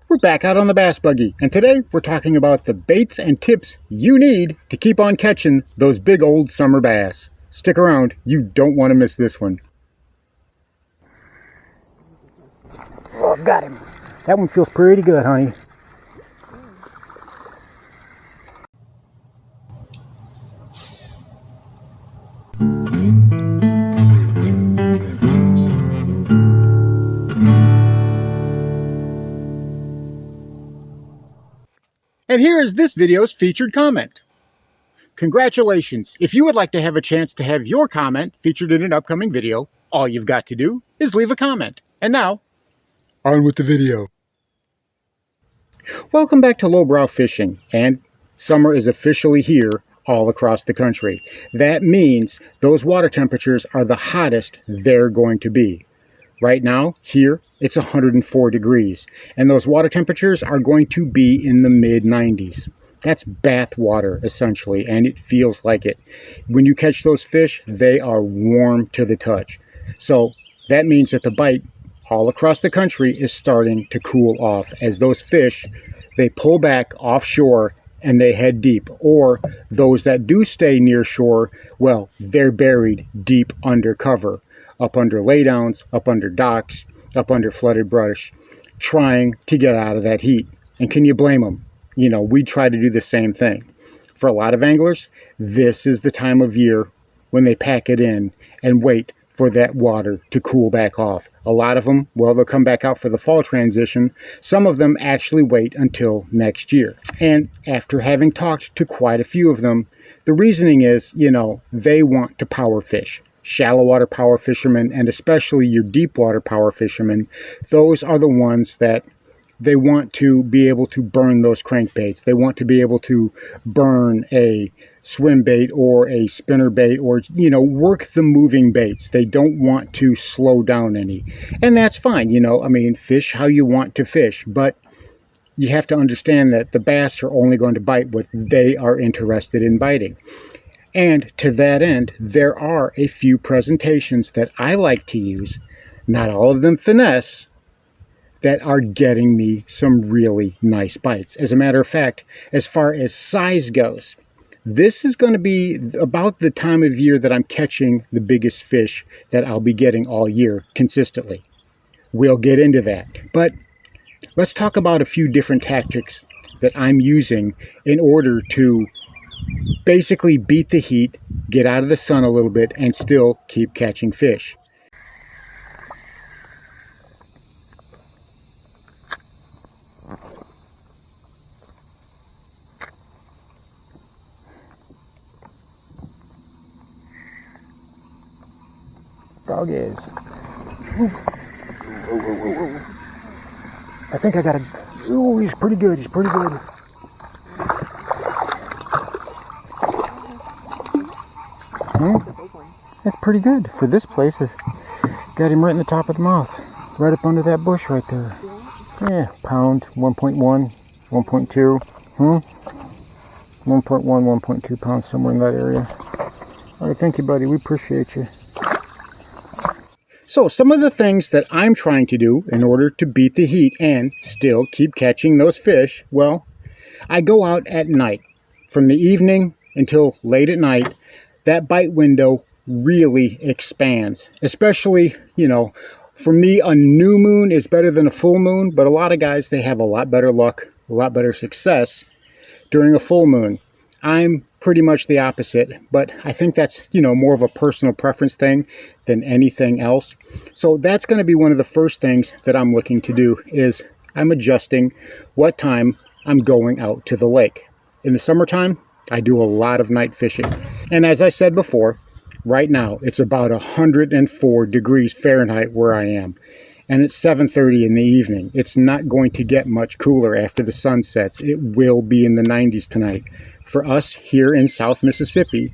We're back out on the bass buggy, and today we're talking about the baits and tips you need to keep on catching those big old summer bass. Stick around, you don't want to miss this one. Oh, got him. That one feels pretty good, honey. And here is this video's featured comment. Congratulations! If you would like to have a chance to have your comment featured in an upcoming video, all you've got to do is leave a comment. And now, on with the video. Welcome back to Lowbrow Fishing, and summer is officially here all across the country. That means those water temperatures are the hottest they're going to be. Right now, here, it's 104 degrees, and those water temperatures are going to be in the mid-90s. That's bath water, essentially, and it feels like it. When you catch those fish, they are warm to the touch. So that means that the bite all across the country is starting to cool off as those fish, they pull back offshore and they head deep. Or those that do stay near shore, well, they're buried deep under cover, up under laydowns, up under docks, up under flooded brush, trying to get out of that heat. And can you blame them? You know, we try to do the same thing. For a lot of anglers, this is the time of year when they pack it in and wait for that water to cool back off. A lot of them, well, they'll come back out for the fall transition. Some of them actually wait until next year. And after having talked to quite a few of them, the reasoning is, you know, they want to power fish. Shallow water power fishermen, and especially your deep water power fishermen, those are the ones that they want to be able to burn those crankbaits. They want to be able to burn a swim bait or a spinner bait, or, you know, work the moving baits. They don't want to slow down any. And that's fine, you know, I mean, fish how you want to fish, but you have to understand that the bass are only going to bite what they are interested in biting. And to that end, there are a few presentations that I like to use, not all of them finesse, that are getting me some really nice bites. As a matter of fact, as far as size goes, this is going to be about the time of year that I'm catching the biggest fish that I'll be getting all year consistently. We'll get into that. But let's talk about a few different tactics that I'm using in order to basically beat the heat, get out of the sun a little bit, and still keep catching fish. Dog is. I think I got a... Oh, he's pretty good. He's pretty good. That's pretty good for this place. I got him right in the top of the mouth, right up under that bush right there. Yeah, pound, 1.1, 1.2, 1.1, 1.2 pounds, somewhere in that area. All right, thank you, buddy. We appreciate you. So some of the things that I'm trying to do in order to beat the heat and still keep catching those fish, well, I go out at night. From the evening until late at night, that bite window really expands. Especially, you know, for me, a new moon is better than a full moon, but a lot of guys, they have a lot better luck, a lot better success during a full moon. I'm pretty much the opposite, but I think that's, you know, more of a personal preference thing than anything else. So that's going to be one of the first things that I'm looking to do, is I'm adjusting what time I'm going out to the lake. In the summertime, I do a lot of night fishing. And as I said before, right now it's about 104 degrees Fahrenheit where I am. And it's 7:30 in the evening. It's not going to get much cooler after the sun sets. It will be in the 90s tonight. For us here in South Mississippi,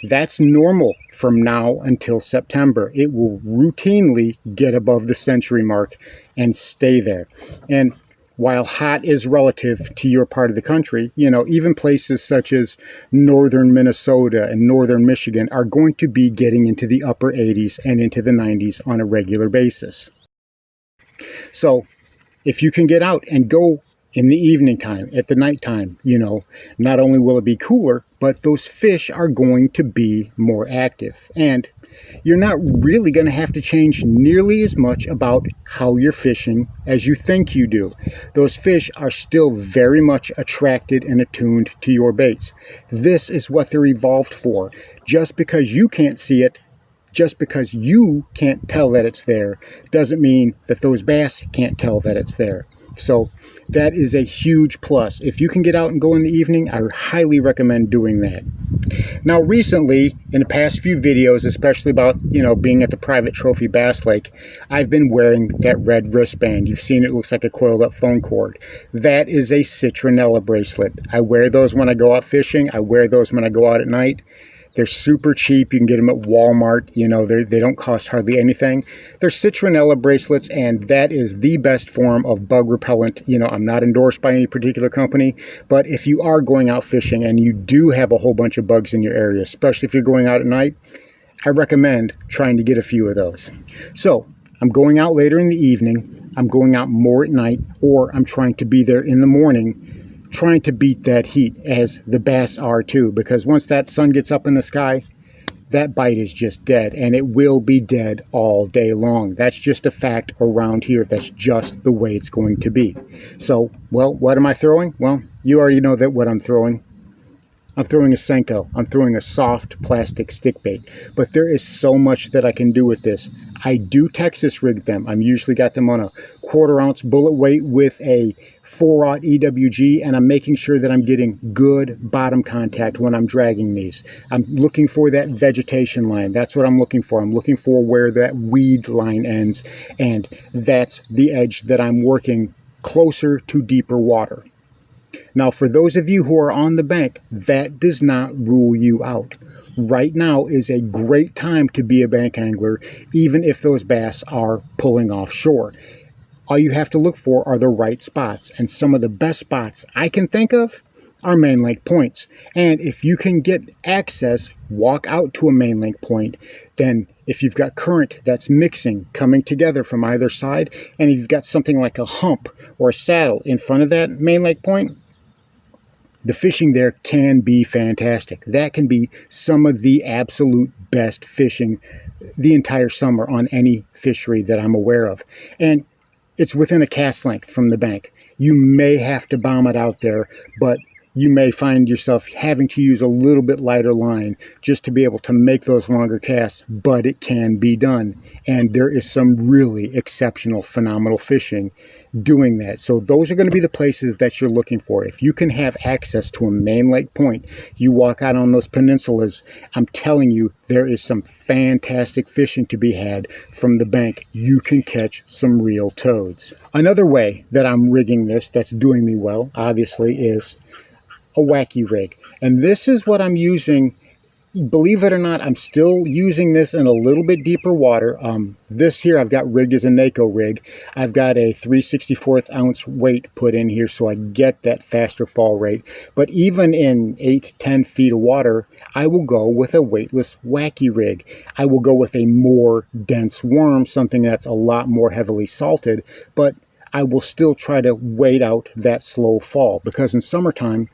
that's normal from now until September. It will routinely get above the century mark and stay there. And while hot is relative to your part of the country, you know, even places such as northern Minnesota and northern Michigan are going to be getting into the upper 80s and into the 90s on a regular basis. So if you can get out and go in the evening time, at the nighttime, not only will it be cooler, but those fish are going to be more active. And you're not really going to have to change nearly as much about how you're fishing as you think you do. Those fish are still very much attracted and attuned to your baits. This is what they're evolved for. Just because you can't see it, just because you can't tell that it's there, doesn't mean that those bass can't tell that it's there. So that is a huge plus. If you can get out and go in the evening, I highly recommend doing that. Now recently, in the past few videos, especially about, being at the private trophy bass lake, I've been wearing that red wristband. You've seen it looks like a coiled up phone cord. That is a citronella bracelet. I wear those when I go out fishing. I wear those when I go out at night. They're super cheap. You can get them at Walmart. They don't cost hardly anything. They're citronella bracelets, and that is the best form of bug repellent. I'm not endorsed by any particular company, but if you are going out fishing and you do have a whole bunch of bugs in your area, especially if you're going out at night, I recommend trying to get a few of those. So I'm going out later in the evening. I'm going out more at night, or I'm trying to be there in the morning, trying to beat that heat, as the bass are too, because once that sun gets up in the sky, that bite is just dead, and it will be dead all day long. That's just a fact around here. That's just the way it's going to be. So, well, what am I throwing? Well, you already know that what I'm throwing. I'm throwing a Senko. I'm throwing a soft plastic stick bait. But there is so much that I can do with this. I do Texas rig them. I'm usually got them on a 1/4 ounce bullet weight with a 4/0 EWG, and I'm making sure that I'm getting good bottom contact when I'm dragging these. I'm looking for that vegetation line. That's what I'm looking for. I'm looking for where that weed line ends, and that's the edge that I'm working closer to deeper water. Now, for those of you who are on the bank, that does not rule you out. Right now is a great time to be a bank angler, even if those bass are pulling offshore. All you have to look for are the right spots, and some of the best spots I can think of are main lake points. And if you can get access, walk out to a main lake point, then if you've got current that's mixing, coming together from either side, and you've got something like a hump or a saddle in front of that main lake point, the fishing there can be fantastic. That can be some of the absolute best fishing the entire summer on any fishery that I'm aware of. And it's within a cast length from the bank. You may have to bomb it out there, but you may find yourself having to use a little bit lighter line just to be able to make those longer casts, but it can be done. And there is some really exceptional, phenomenal fishing doing that. So those are going to be the places that you're looking for. If you can have access to a main lake point, you walk out on those peninsulas, I'm telling you, there is some fantastic fishing to be had from the bank. You can catch some real toads. Another way that I'm rigging this that's doing me well, obviously, is a wacky rig. And this is what I'm using. Believe it or not, I'm still using this in a little bit deeper water. This here I've got rigged as a NACO rig. I've got a 3/64 ounce weight put in here so I get that faster fall rate. But even in 8-10 feet of water, I will go with a weightless wacky rig. I will go with a more dense worm, something that's a lot more heavily salted, but I will still try to wait out that slow fall, because in summertime,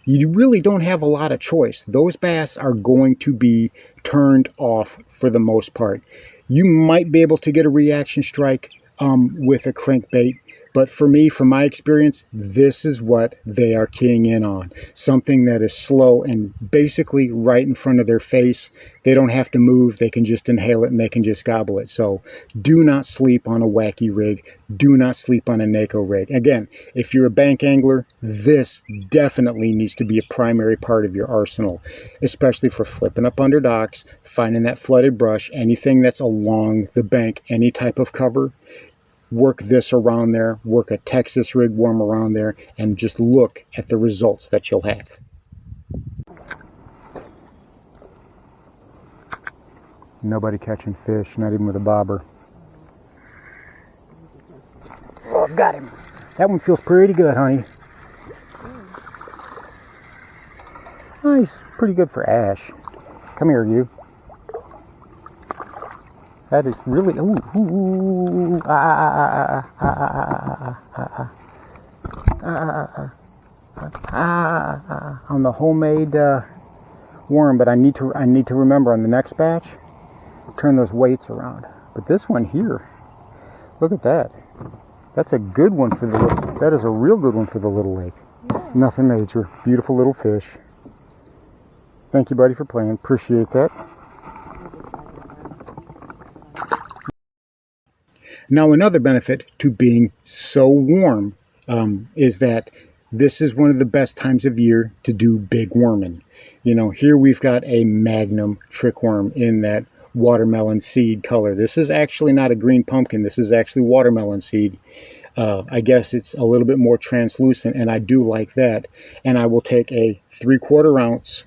you really don't have a lot of choice. Those bass are going to be turned off for the most part. You might be able to get a reaction strike with a crankbait, but for me, from my experience, this is what they are keying in on. Something that is slow and basically right in front of their face. They don't have to move. They can just inhale it and they can just gobble it. So do not sleep on a wacky rig. Do not sleep on a NACO rig. Again, if you're a bank angler, this definitely needs to be a primary part of your arsenal, especially for flipping up under docks, finding that flooded brush, anything that's along the bank, any type of cover. Work this around there, work a Texas rig worm around there, and just look at the results that you'll have. Nobody catching fish, not even with a bobber. Oh, I've got him. That one feels pretty good, honey. Nice, pretty good for ash. Come here, you. That is really, on the homemade worm, but I need to remember on the next batch, turn those weights around. But this one here, look at that. That's a good one for the little, that is a real good one for the little lake. Yeah. Nothing major. Beautiful little fish. Thank you, buddy, for playing. Appreciate that. Now, another benefit to being so warm is that this is one of the best times of year to do big worming. You know, here we've got a magnum trickworm in that watermelon seed color. This is actually not a green pumpkin. This is actually watermelon seed. I guess it's a little bit more translucent, and I do like that. And I will take a 3/4 ounce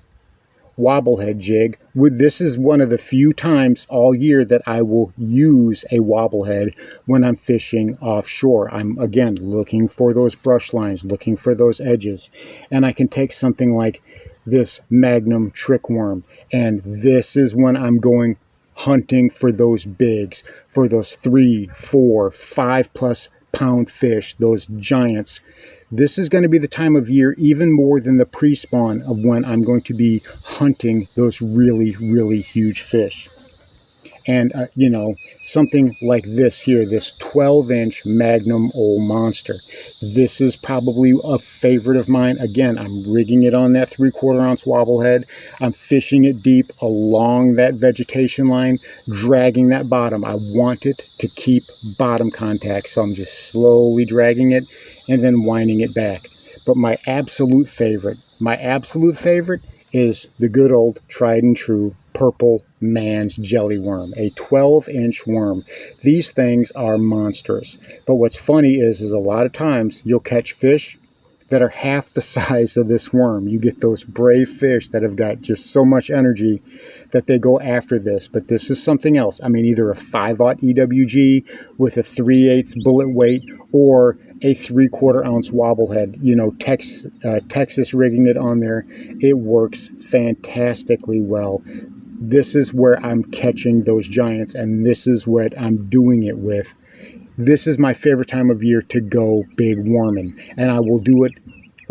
wobblehead jig. This is one of the few times all year that I will use a wobblehead when I'm fishing offshore. I'm, again, looking for those brush lines, looking for those edges. And I can take something like this magnum trickworm, and this is when I'm going hunting for those bigs, for those 3, 4, 5+ pound fish, those giants. This is going to be the time of year, even more than the pre-spawn, of when I'm going to be hunting those really, really huge fish. And, you know, something like this here, this 12-inch Magnum old monster. This is probably a favorite of mine. Again, I'm rigging it on that 3/4 ounce wobblehead. I'm fishing it deep along that vegetation line, dragging that bottom. I want it to keep bottom contact, so I'm just slowly dragging it and then winding it back. But my absolute favorite is the good old tried and true purple man's jelly worm, a 12-inch worm. These things are monsters. But what's funny is a lot of times you'll catch fish that are half the size of this worm. You get those brave fish that have got just so much energy that they go after this. But this is something else. I mean, either a 5/0 EWG with a 3/8 bullet weight, or a 3/4 ounce wobblehead. You know, Texas rigging it on there. It works fantastically well. This is where I'm catching those giants, and this is what I'm doing it with. This is my favorite time of year to go big worming, and I will do it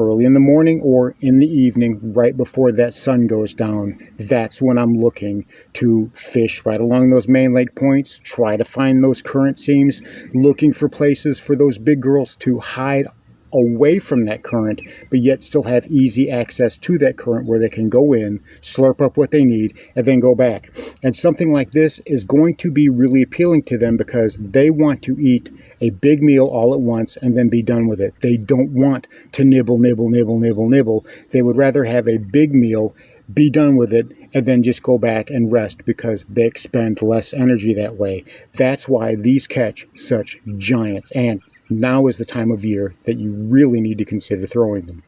early in the morning or in the evening, right before that sun goes down. That's when I'm looking to fish right along those main lake points, try to find those current seams, looking for places for those big girls to hide away from that current, but yet still have easy access to that current where they can go in, slurp up what they need, and then go back. And something like this is going to be really appealing to them because they want to eat a big meal all at once and then be done with it. They don't want to nibble, nibble, nibble, nibble, nibble. They would rather have a big meal, be done with it, and then just go back and rest because they expend less energy that way. That's why these catch such giants. And now is the time of year that you really need to consider throwing them.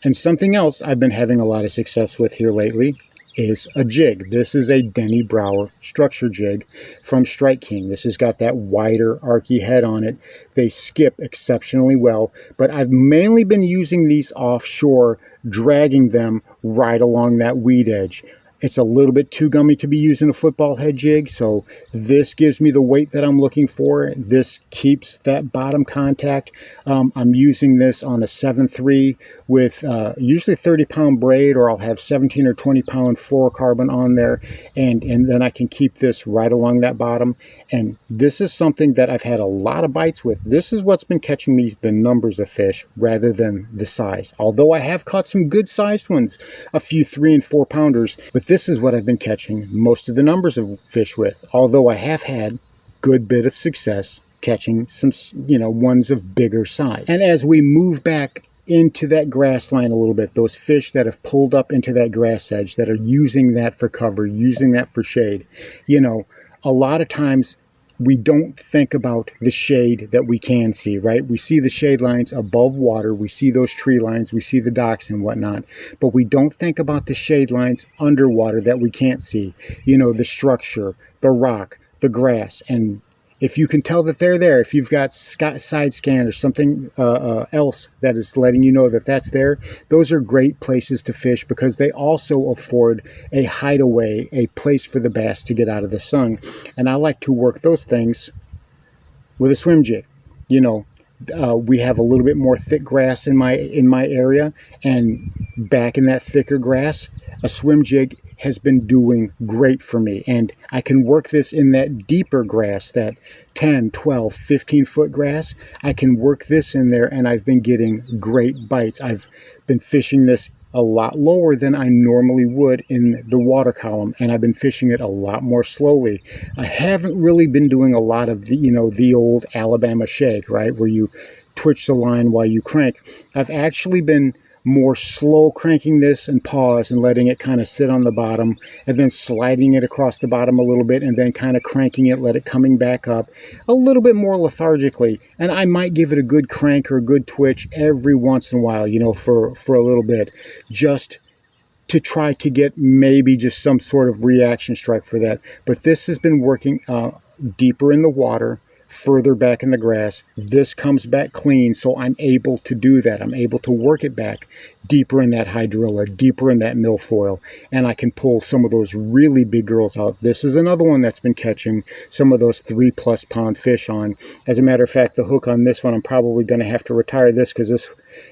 And something else I've been having a lot of success with here lately is a jig. This is a Denny Brower structure jig from Strike King. This has got that wider archy head on it. They skip exceptionally well, but I've mainly been using these offshore, dragging them right along that weed edge. It's a little bit too gummy to be using a football head jig, so this gives me the weight that I'm looking for. This keeps that bottom contact. I'm using this on a 7.3 with usually 30-pound braid, or I'll have 17 or 20-pound fluorocarbon on there, and then I can keep this right along that bottom. And this is something that I've had a lot of bites with. This is what's been catching me the numbers of fish rather than the size. Although I have caught some good-sized ones, a few 3 and 4 pounders, but this is what I've been catching most of the numbers of fish with. Although I have had good bit of success catching some, you know, ones of bigger size. And as we move back into that grass line a little bit, those fish that have pulled up into that grass edge, that are using that for cover, using that for shade, you know, a lot of times we don't think about the shade that we can see, right? We see the shade lines above water, we see those tree lines, we see the docks and whatnot, but we don't think about the shade lines underwater that we can't see. You know, the structure, the rock, the grass, and if you can tell that they're there, if you've got side scan or something else that is letting you know that that's there, those are great places to fish because they also afford a hideaway, a place for the bass to get out of the sun. And I like to work those things with a swim jig. You know, we have a little bit more thick grass in my area, and back in that thicker grass, a swim jig has been doing great for me. And I can work this in that deeper grass, that 10, 12, 15 foot grass. I can work this in there, and I've been getting great bites. I've been fishing this a lot lower than I normally would in the water column, and I've been fishing it a lot more slowly. I haven't really been doing a lot of the old Alabama shake, right, where you twitch the line while you crank. I've actually been more slow cranking this and pause and letting it kind of sit on the bottom, and then sliding it across the bottom a little bit, and then kind of cranking it, let it coming back up a little bit more lethargically. And I might give it a good crank or a good twitch every once in a while, for a little bit, just to try to get maybe just some sort of reaction strike for that. But this has been working deeper in the water, further back in the grass. This comes back clean, so I'm able to do that. I'm able to work it back deeper in that hydrilla, deeper in that milfoil, and I can pull some of those really big girls out. This is another one that's been catching some of those 3+ pound fish on. As a matter of fact, the hook on this one, I'm probably going to have to retire this because this,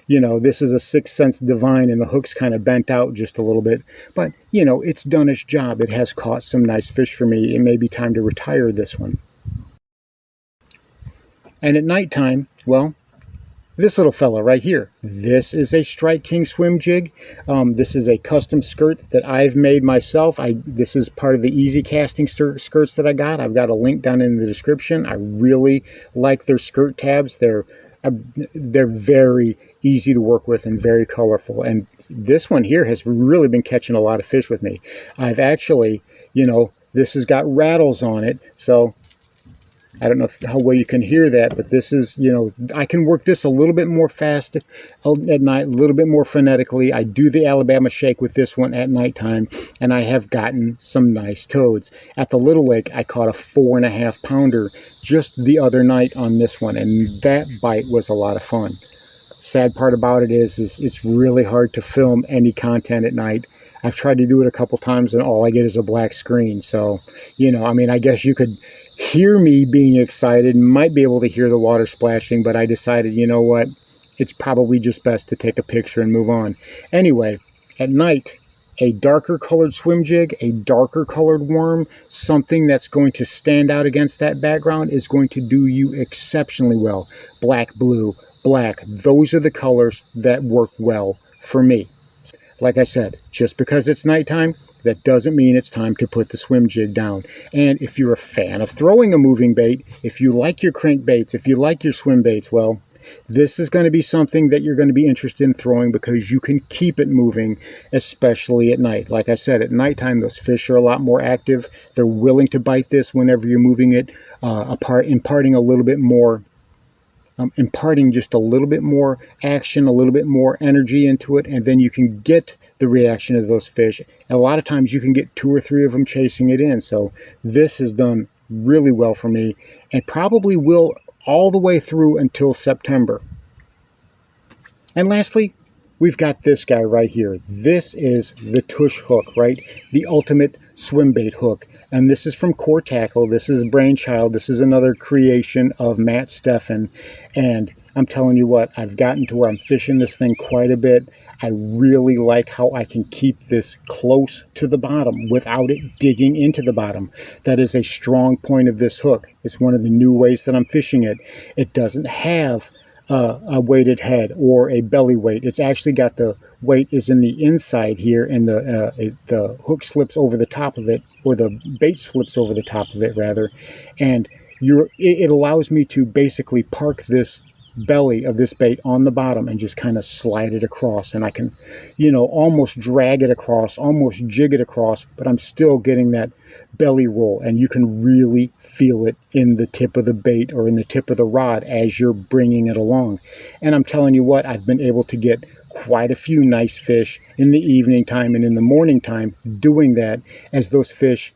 this is a 6th Sense Divine, and the hook's kind of bent out just a little bit. But, it's done its job. It has caught some nice fish for me. It may be time to retire this one. And at nighttime, well, this little fella right here, this is a Strike King swim jig. This is a custom skirt that I've made myself. This is part of the easy casting skirts that I got. I've got a link down in the description. I really like their skirt tabs. They're very easy to work with and very colorful. And this one here has really been catching a lot of fish with me. I've actually, this has got rattles on it, so I don't know how well you can hear that, but this is, I can work this a little bit more fast at night, a little bit more phonetically. I do the Alabama shake with this one at nighttime, and I have gotten some nice toads. At the Little Lake, I caught a 4.5 pounder just the other night on this one, and that bite was a lot of fun. Sad part about it is it's really hard to film any content at night. I've tried to do it a couple times, and all I get is a black screen. So, I guess you could hear me being excited, might be able to hear the water splashing, but I decided, you know what, it's probably just best to take a picture and move on. Anyway, at night, a darker colored swim jig, a darker colored worm, something that's going to stand out against that background is going to do you exceptionally well. Black, blue, black, those are the colors that work well for me. Like I said, just because it's nighttime, that doesn't mean it's time to put the swim jig down. And if you're a fan of throwing a moving bait, if you like your crankbaits, if you like your swim baits, well, this is going to be something that you're going to be interested in throwing because you can keep it moving, especially at night. Like I said, at nighttime, those fish are a lot more active. They're willing to bite this whenever you're moving it, imparting a little bit more imparting just a little bit more action, a little bit more energy into it, and then you can get the reaction of those fish. And a lot of times you can get 2 or 3 of them chasing it in. So this has done really well for me, and probably will all the way through until September. And lastly, we've got this guy right here. This is the tush hook, right? The ultimate swim bait hook. And this is from Core Tackle. This is Brainchild. This is another creation of Matt Steffen. And I'm telling you what, I've gotten to where I'm fishing this thing quite a bit. I really like how I can keep this close to the bottom without it digging into the bottom. That is a strong point of this hook. It's one of the new ways that I'm fishing it. It doesn't have a weighted head or a belly weight. It's actually got the weight is in the inside here, and the hook slips over the top of it, or the bait slips over the top of it rather, and it allows me to basically park this belly of this bait on the bottom and just kind of slide it across, and I can almost drag it across, almost jig it across, but I'm still getting that belly roll, and you can really feel it in the tip of the bait or in the tip of the rod as you're bringing it along. And I'm telling you what, I've been able to get quite a few nice fish in the evening time and in the morning time doing that, as those fish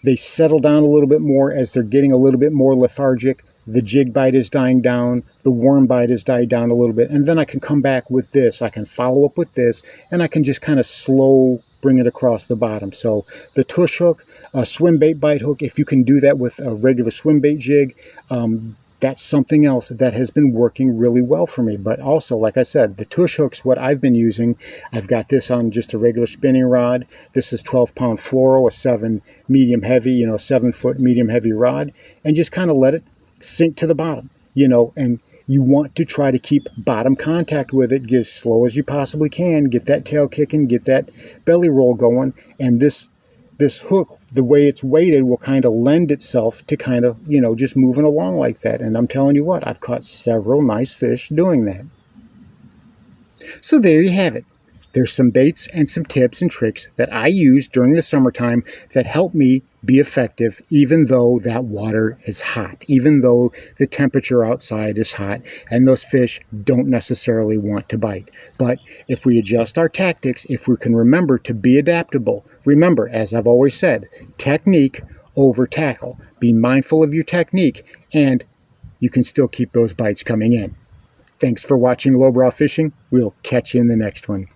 They settle down a little bit more as they're getting a little bit more lethargic. The jig bite is dying down, the worm bite has died down a little bit, and then I can come back with this. I can follow up with this, and I can just kind of slow bring it across the bottom. So the tush hook, a swim bait bite hook, if you can do that with a regular swim bait jig, that's something else that has been working really well for me. But also, like I said, the tush hook's what I've been using. I've got this on just a regular spinning rod. This is 12-pound fluoro, a 7 medium heavy, 7-foot medium heavy rod, and just kind of let it sink to the bottom, and you want to try to keep bottom contact with it, get as slow as you possibly can, get that tail kicking, get that belly roll going, and this hook, the way it's weighted, will kind of lend itself to kind of, just moving along like that. And I'm telling you what, I've caught several nice fish doing that. So there you have it. There's some baits and some tips and tricks that I use during the summertime that help me be effective even though that water is hot, even though the temperature outside is hot and those fish don't necessarily want to bite. But if we adjust our tactics, if we can remember to be adaptable, remember, as I've always said, technique over tackle. Be mindful of your technique and you can still keep those bites coming in. Thanks for watching Lowbrow Fishing. We'll catch you in the next one.